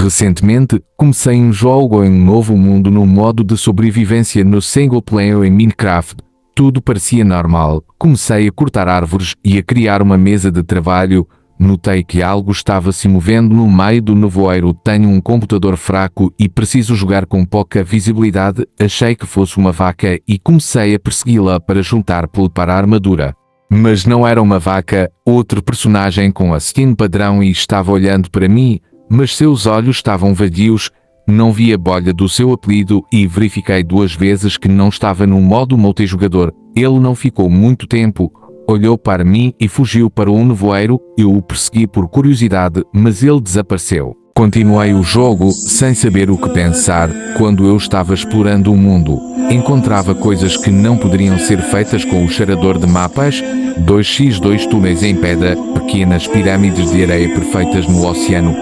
Recentemente, comecei um jogo em um novo mundo no modo de sobrevivência no single player em Minecraft. Tudo parecia normal. Comecei a cortar árvores e a criar uma mesa de trabalho. Notei que algo estava se movendo no meio do nevoeiro. Tenho um computador fraco e preciso jogar com pouca visibilidade. Achei que fosse uma vaca e comecei a persegui-la para juntar pele para a armadura. Mas não era uma vaca, outro personagem com a skin padrão e estava olhando para mim, mas seus olhos estavam vazios. Não vi a bolha do seu apelido e verifiquei 2 vezes que não estava no modo multijogador. Ele não ficou muito tempo. Olhou para mim e fugiu para um nevoeiro. Eu o persegui por curiosidade, mas ele desapareceu. Continuei o jogo sem saber o que pensar. Quando eu estava explorando o mundo, encontrava coisas que não poderiam ser feitas com o cheirador de mapas. 2x2 túneis em pedra, pequenas pirâmides de areia perfeitas no oceano,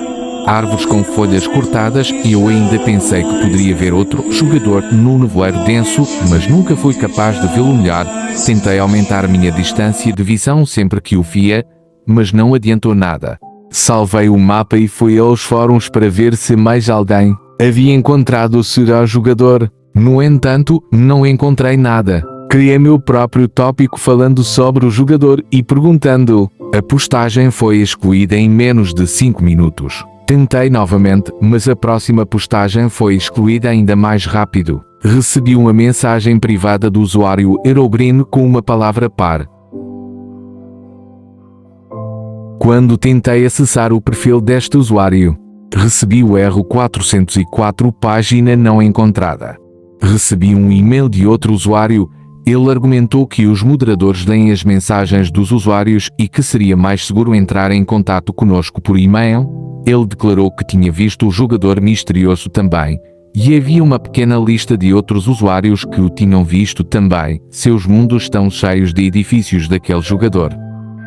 árvores com folhas cortadas e eu ainda pensei que poderia ver outro jogador no nevoeiro denso, mas nunca fui capaz de vê-lo melhor. Tentei aumentar minha distância de visão sempre que o via, mas não adiantou nada. Salvei o mapa e fui aos fóruns para ver se mais alguém havia encontrado o será jogador. No entanto, não encontrei nada. Criei meu próprio tópico falando sobre o jogador e perguntando. A postagem foi excluída em menos de 5 minutos. Tentei novamente, mas a próxima postagem foi excluída ainda mais rápido. Recebi uma mensagem privada do usuário Herobrine com uma palavra par. Quando tentei acessar o perfil deste usuário, recebi o erro 404, página não encontrada. Recebi um e-mail de outro usuário. Ele argumentou que os moderadores leem as mensagens dos usuários e que seria mais seguro entrar em contato conosco por e-mail. Ele declarou que tinha visto o jogador misterioso também, e havia uma pequena lista de outros usuários que o tinham visto também. Seus mundos estão cheios de edifícios daquele jogador.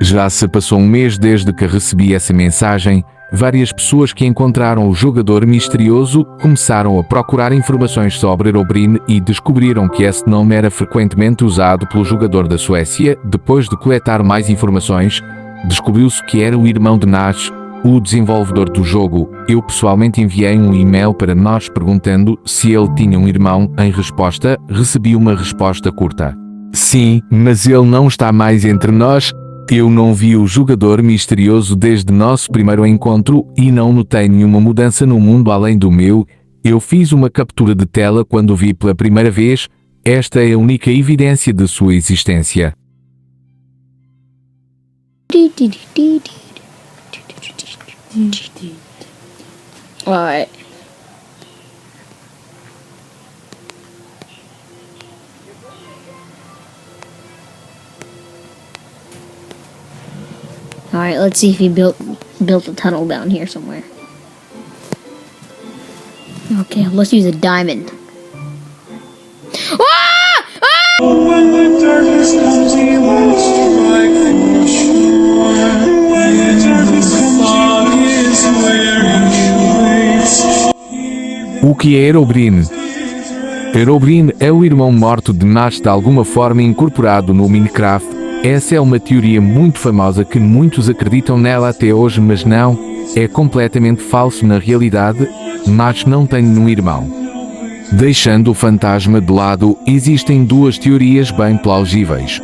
Já se passou um mês desde que recebi essa mensagem. Várias pessoas que encontraram o jogador misterioso começaram a procurar informações sobre Herobrine e descobriram que esse nome era frequentemente usado pelo jogador da Suécia. Depois de coletar mais informações, descobriu-se que era o irmão de Nash, o desenvolvedor do jogo. Eu pessoalmente enviei um e-mail para Nash perguntando se ele tinha um irmão. Em resposta, recebi uma resposta curta. Sim, mas ele não está mais entre nós. Eu não vi o jogador misterioso desde nosso primeiro encontro e não notei nenhuma mudança no mundo além do meu. Eu fiz uma captura de tela quando o vi pela primeira vez. Esta é a única evidência de sua existência. Alright. Alright, let's see if he built a tunnel down here somewhere. Okay, let's use a diamond. Ah! Ah! When the darkness comes, he will strike for sure. When the darkness comes, fog is where he waits. O que é Herobrine? Herobrine é o irmão morto de Nash de alguma forma incorporado no Minecraft. Essa é uma teoria muito famosa que muitos acreditam nela até hoje, mas não, é completamente falso na realidade. Nash não tem nenhum irmão. Deixando o fantasma de lado, existem 2 teorias bem plausíveis.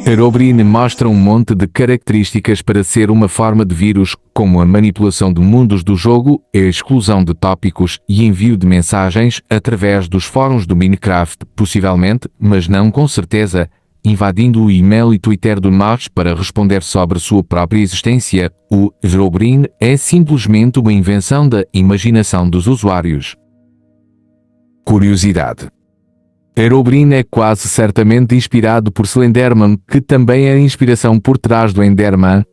Herobrine mostra um monte de características para ser uma forma de vírus, como a manipulação de mundos do jogo, a exclusão de tópicos e envio de mensagens através dos fóruns do Minecraft, possivelmente, mas não com certeza, invadindo o e-mail e Twitter do Nash para responder sobre sua própria existência. O Herobrine é simplesmente uma invenção da imaginação dos usuários. Curiosidade. Herobrine é quase certamente inspirado por Slenderman, que também é a inspiração por trás do Enderman.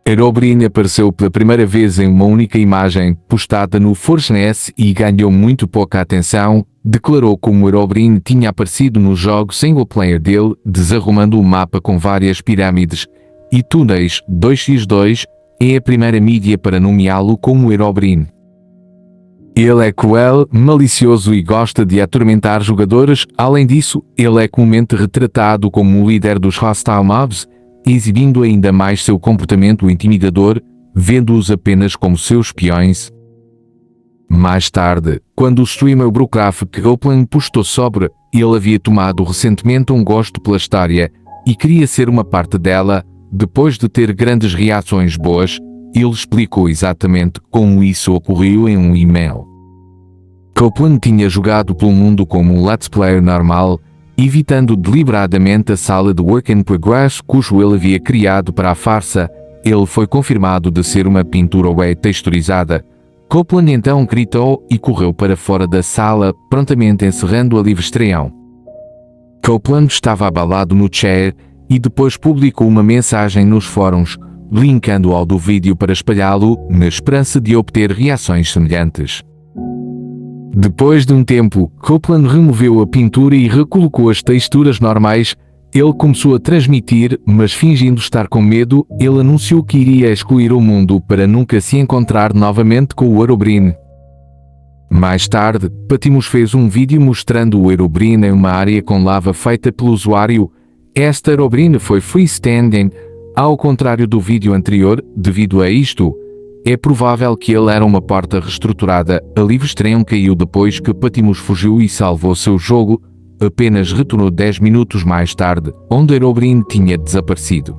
Herobrine apareceu pela primeira vez em uma única imagem, postada no Fortnite e ganhou muito pouca atenção. Declarou como Herobrine tinha aparecido no jogo single player dele, desarrumando o mapa com várias pirâmides e túneis. 2x2 é a primeira mídia para nomeá-lo como Herobrine. Ele é cruel, malicioso e gosta de atormentar jogadores. Além disso, ele é comumente retratado como o líder dos Hostile Mobs, exibindo ainda mais seu comportamento intimidador, vendo-os apenas como seus peões. Mais tarde, quando o streamer Brookcraft Copeland postou sobre ele havia tomado recentemente um gosto pela história e queria ser uma parte dela, depois de ter grandes reações boas, ele explicou exatamente como isso ocorreu em um e-mail. Copeland tinha jogado pelo mundo como um let's player normal, evitando deliberadamente a sala de work in progress cujo ele havia criado para a farsa. Ele foi confirmado de ser uma pintura web texturizada. Copeland então gritou e correu para fora da sala, prontamente encerrando a livre estreão. Copeland estava abalado no chair e depois publicou uma mensagem nos fóruns, linkando ao do vídeo para espalhá-lo, na esperança de obter reações semelhantes. Depois de um tempo, Copeland removeu a pintura e recolocou as texturas normais. Ele começou a transmitir, mas fingindo estar com medo, ele anunciou que iria excluir o mundo para nunca se encontrar novamente com o Herobrine. Mais tarde, Patmos fez um vídeo mostrando o Herobrine em uma área com lava feita pelo usuário. Esta Herobrine foi freestanding, ao contrário do vídeo anterior. Devido a isto, é provável que ele era uma porta reestruturada. A livre estreia caiu depois que Patmos fugiu e salvou seu jogo. Apenas retornou 10 minutos mais tarde, onde Herobrine tinha desaparecido.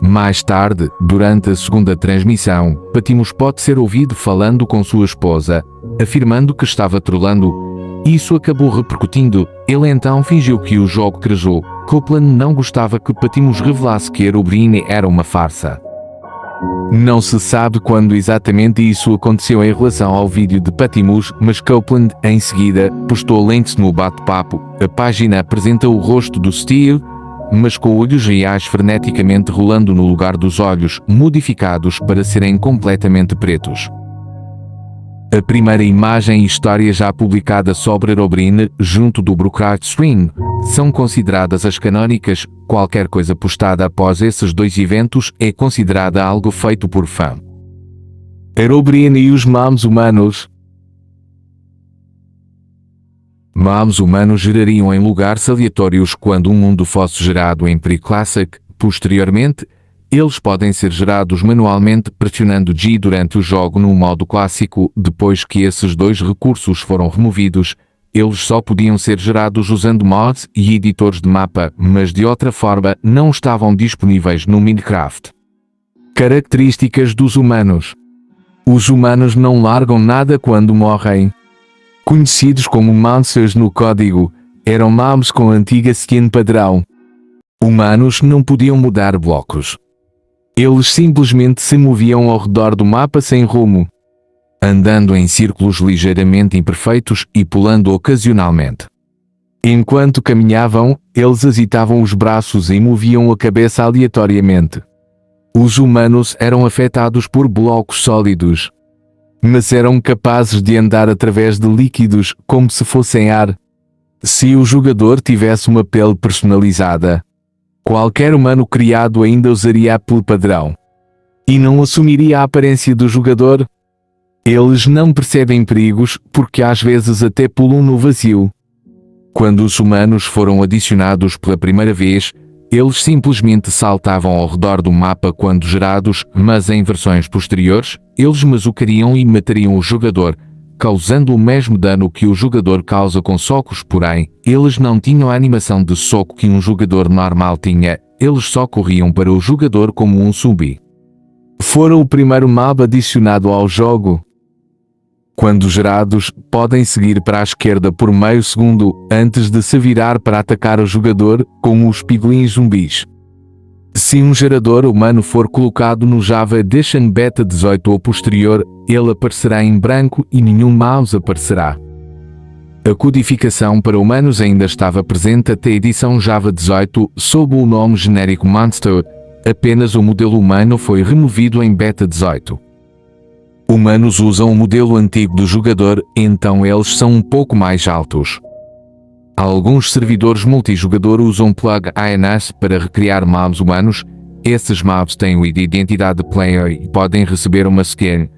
Mais tarde, durante a segunda transmissão, Patmos pode ser ouvido falando com sua esposa, afirmando que estava trolando. Isso acabou repercutindo. Ele então fingiu que o jogo crashou. Copeland não gostava que Patmos revelasse que Herobrine era uma farsa. Não se sabe quando exatamente isso aconteceu em relação ao vídeo de Patmos, mas Copeland, em seguida, postou links no bate-papo. A página apresenta o rosto do Steve, mas com olhos reais freneticamente rolando no lugar dos olhos, modificados para serem completamente pretos. A primeira imagem e história já publicada sobre Herobrine, junto do Brookcraft Stream, são consideradas as canónicas. Qualquer coisa postada após esses dois eventos é considerada algo feito por fã. Herobrine e os mobs humanos. Mobs humanos gerariam em lugares aleatórios quando um mundo fosse gerado em Pre-Classic. Posteriormente, eles podem ser gerados manualmente pressionando G durante o jogo no modo clássico. Depois que esses dois recursos foram removidos, eles só podiam ser gerados usando mods e editores de mapa, mas de outra forma não estavam disponíveis no Minecraft. Características dos humanos. Os humanos não largam nada quando morrem. Conhecidos como monsters no código, eram mobs com antiga skin padrão. Humanos não podiam mudar blocos. Eles simplesmente se moviam ao redor do mapa sem rumo, andando em círculos ligeiramente imperfeitos e pulando ocasionalmente. Enquanto caminhavam, eles agitavam os braços e moviam a cabeça aleatoriamente. Os humanos eram afetados por blocos sólidos, mas eram capazes de andar através de líquidos como se fossem ar. Se o jogador tivesse uma pele personalizada, qualquer humano criado ainda usaria a pele padrão e não assumiria a aparência do jogador. Eles não percebem perigos porque às vezes até pulam no vazio. Quando os humanos foram adicionados pela primeira vez, eles simplesmente saltavam ao redor do mapa quando gerados, mas em versões posteriores, eles machucariam e matariam o jogador, causando o mesmo dano que o jogador causa com socos. Porém, eles não tinham a animação de soco que um jogador normal tinha. Eles só corriam para o jogador como um zumbi. Foram o primeiro mob adicionado ao jogo. Quando gerados, podem seguir para a esquerda por meio segundo, antes de se virar para atacar o jogador, como os piglins zumbis. Se um gerador humano for colocado no Java Edition Beta 18 ou posterior, ele aparecerá em branco e nenhum mouse aparecerá. A codificação para humanos ainda estava presente até a edição Java 18, sob o nome genérico Monster. Apenas o modelo humano foi removido em Beta 18. Humanos usam o modelo antigo do jogador, então eles são um pouco mais altos. Alguns servidores multijogador usam plug INS para recriar mobs humanos. Esses mobs têm o ID de identidade player e podem receber uma skin,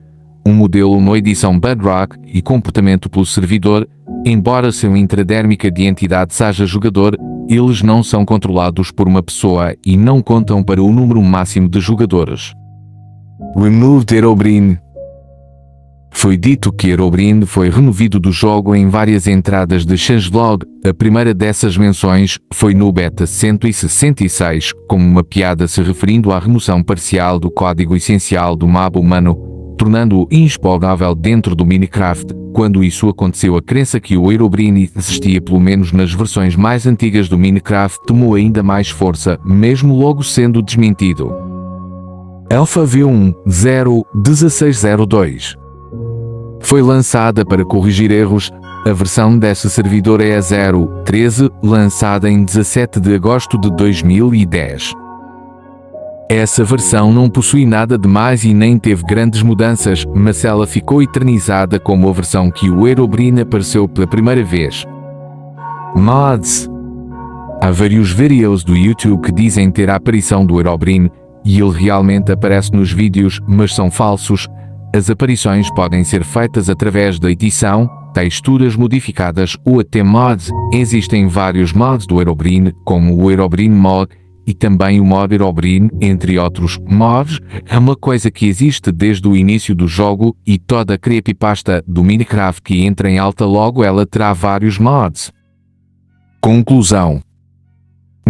um modelo na edição Bedrock e comportamento pelo servidor. Embora seu intradérmica de entidade seja jogador, eles não são controlados por uma pessoa e não contam para o número máximo de jogadores. Remove Herobrine. Foi dito que Herobrine foi removido do jogo em várias entradas de changelog. A primeira dessas menções foi no beta 166, como uma piada se referindo à remoção parcial do código essencial do mapa humano, tornando-o inexplorável dentro do Minecraft. Quando isso aconteceu, a crença que o Herobrine existia pelo menos nas versões mais antigas do Minecraft tomou ainda mais força, mesmo logo sendo desmentido. Alpha V1.0.1602 foi lançada para corrigir erros. A versão desse servidor é a 0.13, lançada em 17 de agosto de 2010. Essa versão não possui nada de mais e nem teve grandes mudanças, mas ela ficou eternizada como a versão que o Herobrine apareceu pela primeira vez. Mods. Há vários vídeos do YouTube que dizem ter a aparição do Herobrine, e ele realmente aparece nos vídeos, mas são falsos. As aparições podem ser feitas através da edição, texturas modificadas ou até mods. Existem vários mods do Herobrine, como o Herobrine Mod e também o mod Herobrine, entre outros mods. É uma coisa que existe desde o início do jogo e toda a creepypasta do Minecraft que entra em alta logo ela terá vários mods. Conclusão.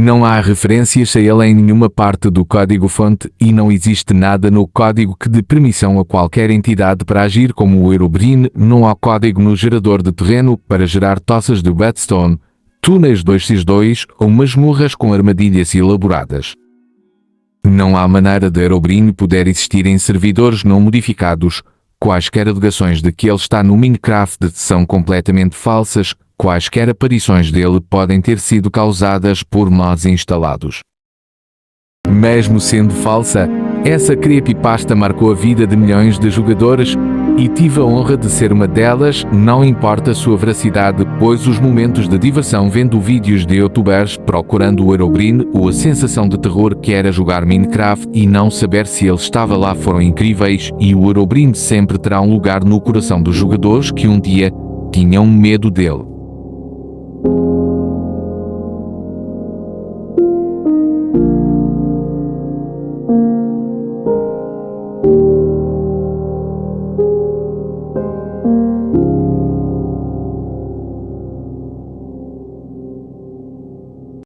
Não há referências a ele em nenhuma parte do código-fonte e não existe nada no código que dê permissão a qualquer entidade para agir como o Herobrine. Não há código no gerador de terreno para gerar toças de redstone, túneis 2x2 ou masmorras com armadilhas elaboradas. Não há maneira de Herobrine poder existir em servidores não modificados. Quaisquer alegações de que ele está no Minecraft são completamente falsas. Quaisquer aparições dele podem ter sido causadas por mods instalados. Mesmo sendo falsa, essa creepypasta marcou a vida de milhões de jogadores e tive a honra de ser uma delas. Não importa a sua veracidade, pois os momentos de diversão vendo vídeos de youtubers procurando o Herobrine ou a sensação de terror que era jogar Minecraft e não saber se ele estava lá foram incríveis, e o Herobrine sempre terá um lugar no coração dos jogadores que um dia tinham medo dele.